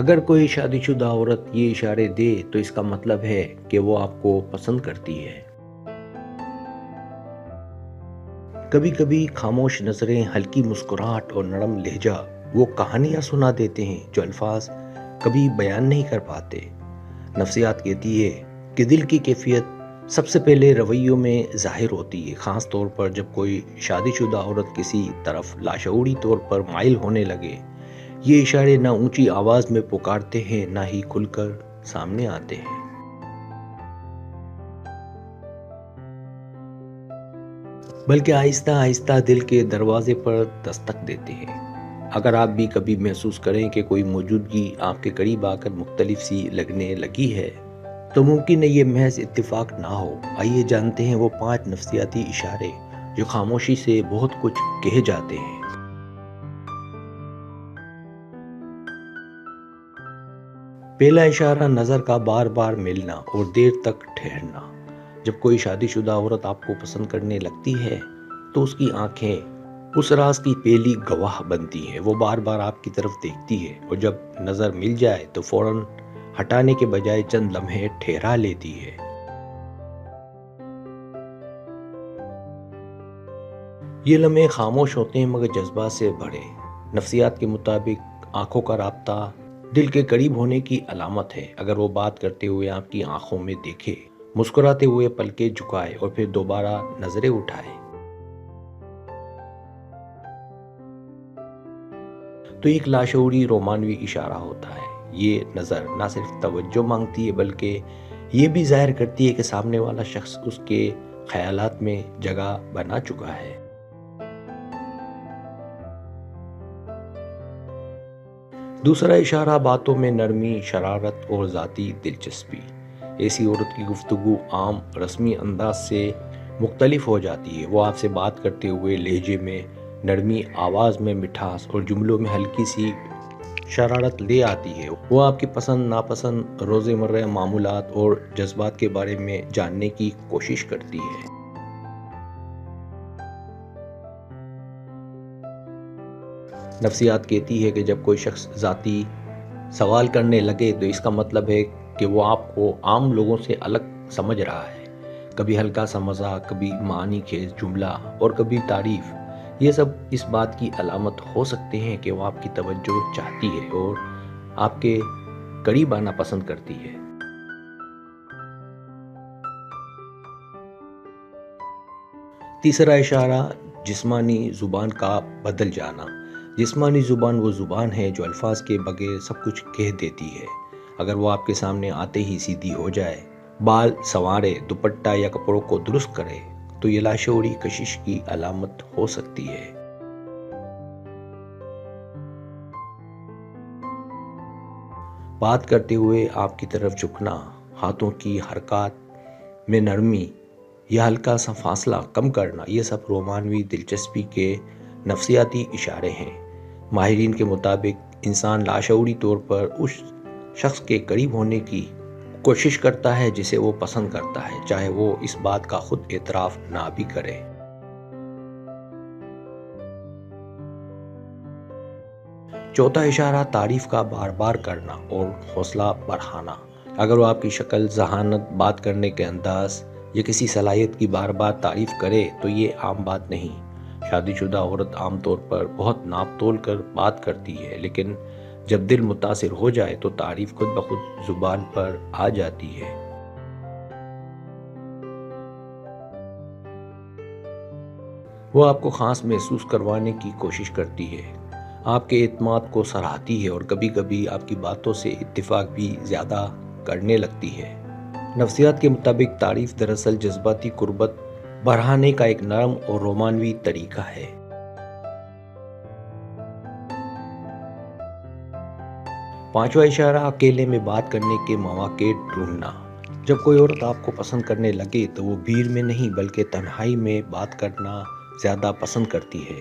اگر کوئی شادی شدہ عورت یہ اشارے دے تو اس کا مطلب ہے کہ وہ آپ کو پسند کرتی ہے۔ کبھی کبھی خاموش نظریں، ہلکی مسکراہٹ اور نرم لہجہ وہ کہانیاں سنا دیتے ہیں جو الفاظ کبھی بیان نہیں کر پاتے۔ نفسیات کہتی ہے کہ دل کی کیفیت سب سے پہلے رویوں میں ظاہر ہوتی ہے، خاص طور پر جب کوئی شادی شدہ عورت کسی طرف لاشعوری طور پر مائل ہونے لگے۔ یہ اشارے نہ اونچی آواز میں پکارتے ہیں نہ ہی کھل کر سامنے آتے ہیں۔ بلکہ آہستہ آہستہ دل کے دروازے پر دستک دیتے ہیں۔ اگر آپ بھی کبھی محسوس کریں کہ کوئی موجودگی آپ کے قریب آ کر مختلف سی لگنے لگی ہے تو ممکن ہے یہ محض اتفاق نہ ہو۔ آئیے جانتے ہیں وہ 5 نفسیاتی اشارے جو خاموشی سے بہت کچھ کہے جاتے ہیں۔ پہلا اشارہ نظر کا بار بار ملنا اور دیر تک ٹھہرنا۔ جب کوئی شادی شدہ عورت آپ کو پسند کرنے لگتی ہے تو اس کی آنکھیں اس راز کی پہلی گواہ بنتی ہیں۔ وہ بار بار آپ کی طرف دیکھتی ہے اور جب نظر مل جائے تو فوراً ہٹانے کے بجائے چند لمحے ٹھہرا لیتی ہے۔ یہ لمحے خاموش ہوتے ہیں مگر جذبات سے بھرے۔ نفسیات کے مطابق آنکھوں کا رابطہ دل کے قریب ہونے کی علامت ہے۔ اگر وہ بات کرتے ہوئے آپ کی آنکھوں میں دیکھے، مسکراتے ہوئے پلکیں جھکائے اور پھر دوبارہ نظریں اٹھائے تو ایک لاشعوری رومانوی اشارہ ہوتا ہے۔ یہ نظر نہ صرف توجہ مانگتی ہے بلکہ یہ بھی ظاہر کرتی ہے کہ سامنے والا شخص اس کے خیالات میں جگہ بنا چکا ہے۔ دوسرا اشارہ باتوں میں نرمی، شرارت اور ذاتی دلچسپی۔ ایسی عورت کی گفتگو عام رسمی انداز سے مختلف ہو جاتی ہے۔ وہ آپ سے بات کرتے ہوئے لہجے میں نرمی، آواز میں مٹھاس اور جملوں میں ہلکی سی شرارت لے آتی ہے۔ وہ آپ کی پسند ناپسند، روزمرہ معمولات اور جذبات کے بارے میں جاننے کی کوشش کرتی ہے۔ نفسیات کہتی ہے کہ جب کوئی شخص ذاتی سوال کرنے لگے تو اس کا مطلب ہے کہ وہ آپ کو عام لوگوں سے الگ سمجھ رہا ہے۔ کبھی ہلکا سا مزاح، کبھی معنی خیز جملہ اور کبھی تعریف، یہ سب اس بات کی علامت ہو سکتے ہیں کہ وہ آپ کی توجہ چاہتی ہے اور آپ کے قریب آنا پسند کرتی ہے۔ تیسرا اشارہ جسمانی زبان کا بدل جانا۔ جسمانی زبان وہ زبان ہے جو الفاظ کے بغیر سب کچھ کہہ دیتی ہے۔ اگر وہ آپ کے سامنے آتے ہی سیدھی ہو جائے، بال سنوارے، دوپٹہ یا کپڑوں کو درست کرے تو یہ لاشعوری کشش کی علامت ہو سکتی ہے۔ بات کرتے ہوئے آپ کی طرف جھکنا، ہاتھوں کی حرکات میں نرمی یا ہلکا سا فاصلہ کم کرنا، یہ سب رومانوی دلچسپی کے نفسیاتی اشارے ہیں۔ ماہرین کے مطابق انسان لاشعوری طور پر اس شخص کے قریب ہونے کی کوشش کرتا ہے جسے وہ پسند کرتا ہے، چاہے وہ اس بات کا خود اعتراف نہ بھی کرے۔ چوتھا اشارہ تعریف کا بار بار کرنا اور حوصلہ بڑھانا۔ اگر وہ آپ کی شکل، ذہانت، بات کرنے کے انداز یا کسی صلاحیت کی بار بار تعریف کرے تو یہ عام بات نہیں۔ شادی شدہ عورت عام طور پر بہت ناپ تول کر بات کرتی ہے، لیکن جب دل متاثر ہو جائے تو تعریف خود بخود زبان پر آ جاتی ہے۔ وہ آپ کو خاص محسوس کروانے کی کوشش کرتی ہے، آپ کے اعتماد کو سراہتی ہے اور کبھی کبھی آپ کی باتوں سے اتفاق بھی زیادہ کرنے لگتی ہے۔ نفسیات کے مطابق تعریف دراصل جذباتی قربت بڑھانے کا ایک نرم اور رومانوی طریقہ ہے۔ پانچواں اشارہ اکیلے میں بات کرنے کے مواقع ڈھونڈنا۔ جب کوئی عورت آپ کو پسند کرنے لگے تو وہ بھیڑ میں نہیں بلکہ تنہائی میں بات کرنا زیادہ پسند کرتی ہے۔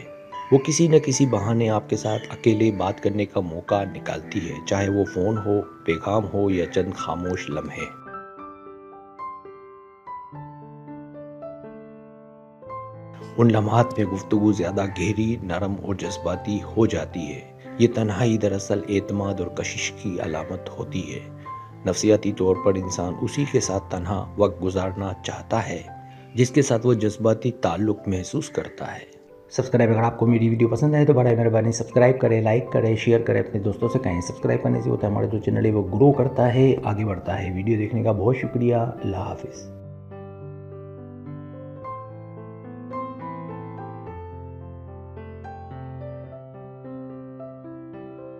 وہ کسی نہ کسی بہانے آپ کے ساتھ اکیلے بات کرنے کا موقع نکالتی ہے، چاہے وہ فون ہو، پیغام ہو یا چند خاموش لمحے۔ ان لمحات میں گفتگو زیادہ گہری، نرم اور جذباتی ہو جاتی ہے۔ یہ تنہائی دراصل اعتماد اور کشش کی علامت ہوتی ہے۔ نفسیاتی طور پر انسان اسی کے ساتھ تنہا وقت گزارنا چاہتا ہے جس کے ساتھ وہ جذباتی تعلق محسوس کرتا ہے۔ سبسکرائب، اگر آپ کو میری ویڈیو پسند آئے تو برائے مہربانی سبسکرائب کریں، لائک کریں، شیئر کریں، اپنے دوستوں سے کہیں۔ سبسکرائب کرنے سے ہوتا ہے ہمارا جو چینل ہے وہ گرو کرتا ہے، آگے بڑھتا ہے۔ ویڈیو دیکھنے کا بہت شکریہ۔ اللہ حافظ۔